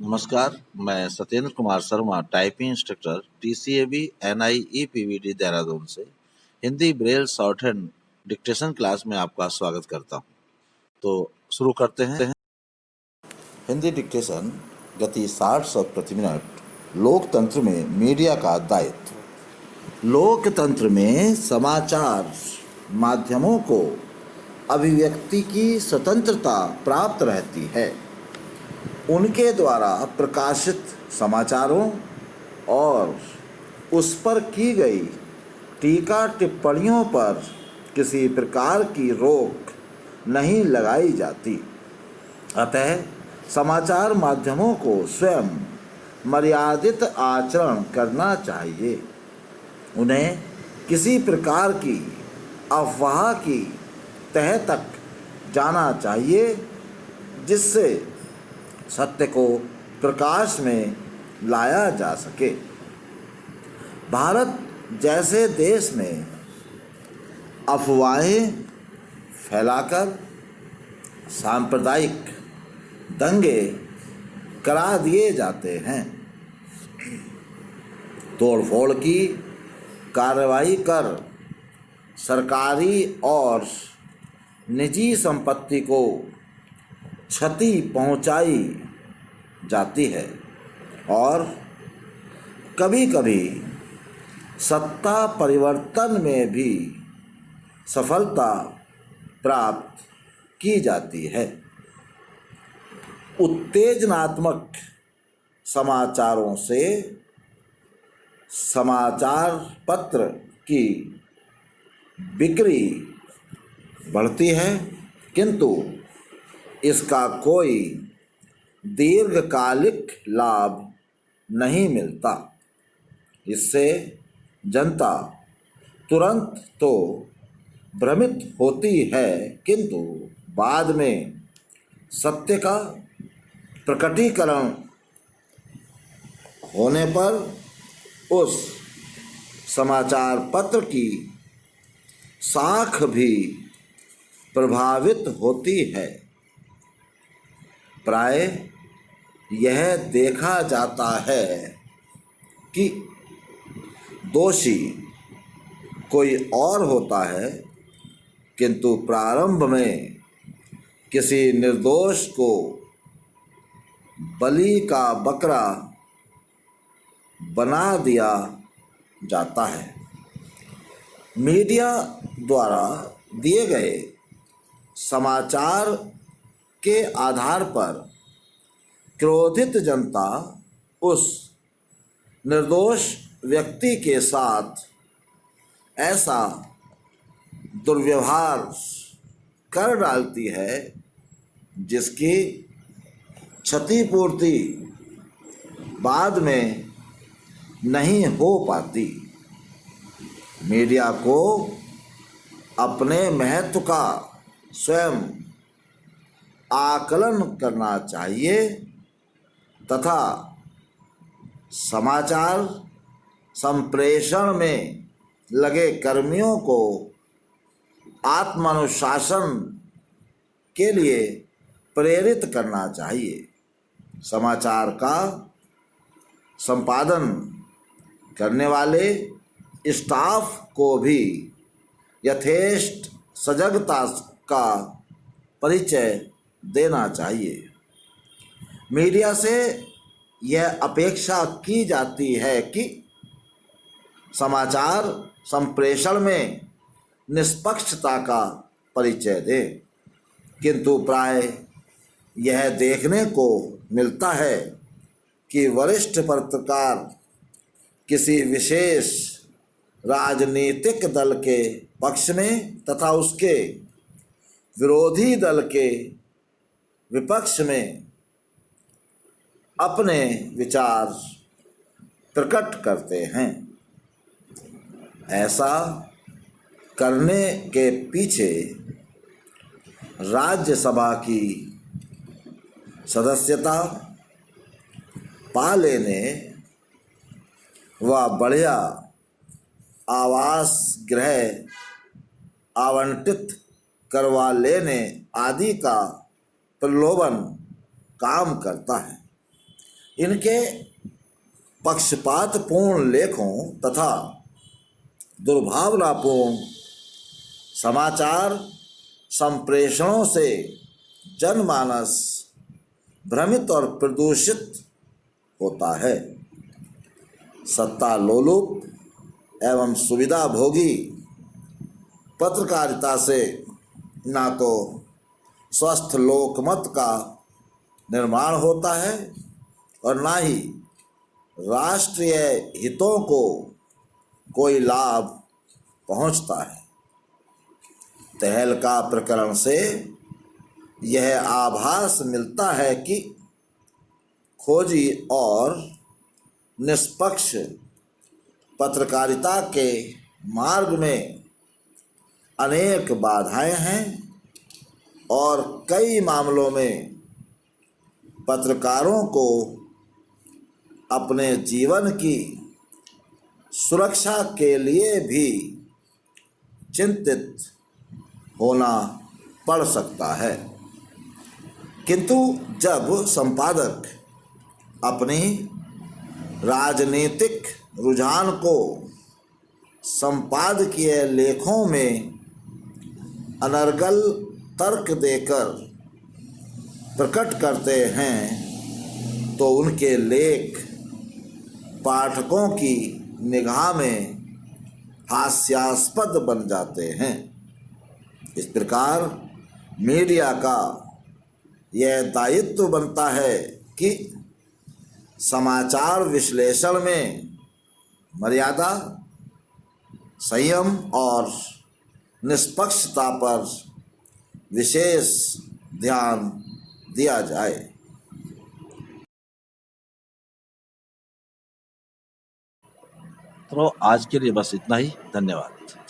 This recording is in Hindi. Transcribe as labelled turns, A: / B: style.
A: नमस्कार, मैं Satyendra Kumar Sharma, typing instructor, TCAB NI EPVD Dehradun से Hindi braille shorthand dictation class में आपका स्वागत करता हूं। तो शुरू करते हैं। हिंदी डिक्टेशन गति 60 शब्द प्रति मिनट। लोकतंत्र में मीडिया का दायित्व। लोकतंत्र में समाचार माध्यमों को अभिव्यक्ति की स्वतंत्रता प्राप्त रहती है। उनके द्वारा प्रकाशित समाचारों और उस पर की गई टीका टिप्पणियों पर किसी प्रकार की रोक नहीं लगाई जाती। अतः समाचार माध्यमों को स्वयं मर्यादित आचरण करना चाहिए। उन्हें किसी प्रकार की अफवाह की तह तक जाना चाहिए जिससे सत्य को प्रकाश में लाया जा सके। भारत जैसे देश में अफवाहें फैलाकर सांप्रदायिक दंगे करा दिए जाते हैं। तोड़फोड़ की कार्रवाई कर सरकारी और निजी संपत्ति को क्षति पहुंचाई जाती है और कभी कभी सत्ता परिवर्तन में भी सफलता प्राप्त की जाती है। उत्तेजनात्मक समाचारों से समाचार पत्र की बिक्री बढ़ती है, किंतु इसका कोई दीर्घकालिक लाभ नहीं मिलता। इससे जनता तुरंत तो भ्रमित होती है, किंतु बाद में सत्य का प्रकटीकरण होने पर उस समाचार पत्र की साख भी प्रभावित होती है। प्राय यह देखा जाता है कि दोषी कोई और होता है, किंतु प्रारंभ में किसी निर्दोष को बलि का बकरा बना दिया जाता है। मीडिया द्वारा दिए गए समाचार के आधार पर क्रोधित जनता उस निर्दोष व्यक्ति के साथ ऐसा दुर्व्यवहार कर डालती है जिसकी क्षतिपूर्ति बाद में नहीं हो पाती। मीडिया को अपने महत्व का स्वयं आकलन करना चाहिए तथा समाचार संप्रेषण में लगे कर्मियों को आत्मानुशासन के लिए प्रेरित करना चाहिए। समाचार का संपादन करने वाले स्टाफ को भी यथेष्ट सजगता का परिचय देना चाहिए। मीडिया से यह अपेक्षा की जाती है कि समाचार संप्रेषण में निष्पक्षता का परिचय दे, किंतु प्राय यह देखने को मिलता है कि वरिष्ठ पत्रकार किसी विशेष राजनीतिक दल के पक्ष में तथा उसके विरोधी दल के विपक्ष में अपने विचार प्रकट करते हैं। ऐसा करने के पीछे राज्यसभा की सदस्यता पा लेने व बढ़िया आवास गृह आवंटित करवा लेने आदि का प्रलोभन काम करता है। इनके पक्षपातपूर्ण लेखों तथा दुर्भावनापूर्ण समाचार संप्रेषणों से जनमानस भ्रमित और प्रदूषित होता है। सत्ता लोलुप एवं सुविधा भोगी पत्रकारिता से ना तो स्वस्थ लोकमत का निर्माण होता है और ना ही राष्ट्रीय हितों को कोई लाभ पहुंचता है। तहलका प्रकरण से यह आभास मिलता है कि खोजी और निष्पक्ष पत्रकारिता के मार्ग में अनेक बाधाएं हैं और कई मामलों में पत्रकारों को अपने जीवन की सुरक्षा के लिए भी चिंतित होना पड़ सकता है। किंतु जब संपादक अपनी राजनीतिक रुझान को संपादकीय लेखों में अनर्गल तर्क देकर प्रकट करते हैं तो उनके लेख पाठकों की निगाह में हास्यास्पद बन जाते हैं। इस प्रकार मीडिया का यह दायित्व बनता है कि समाचार विश्लेषण में मर्यादा, संयम और निष्पक्षता पर विशेष ध्यान दिया जाए। तो आज के लिए बस इतना ही। धन्यवाद।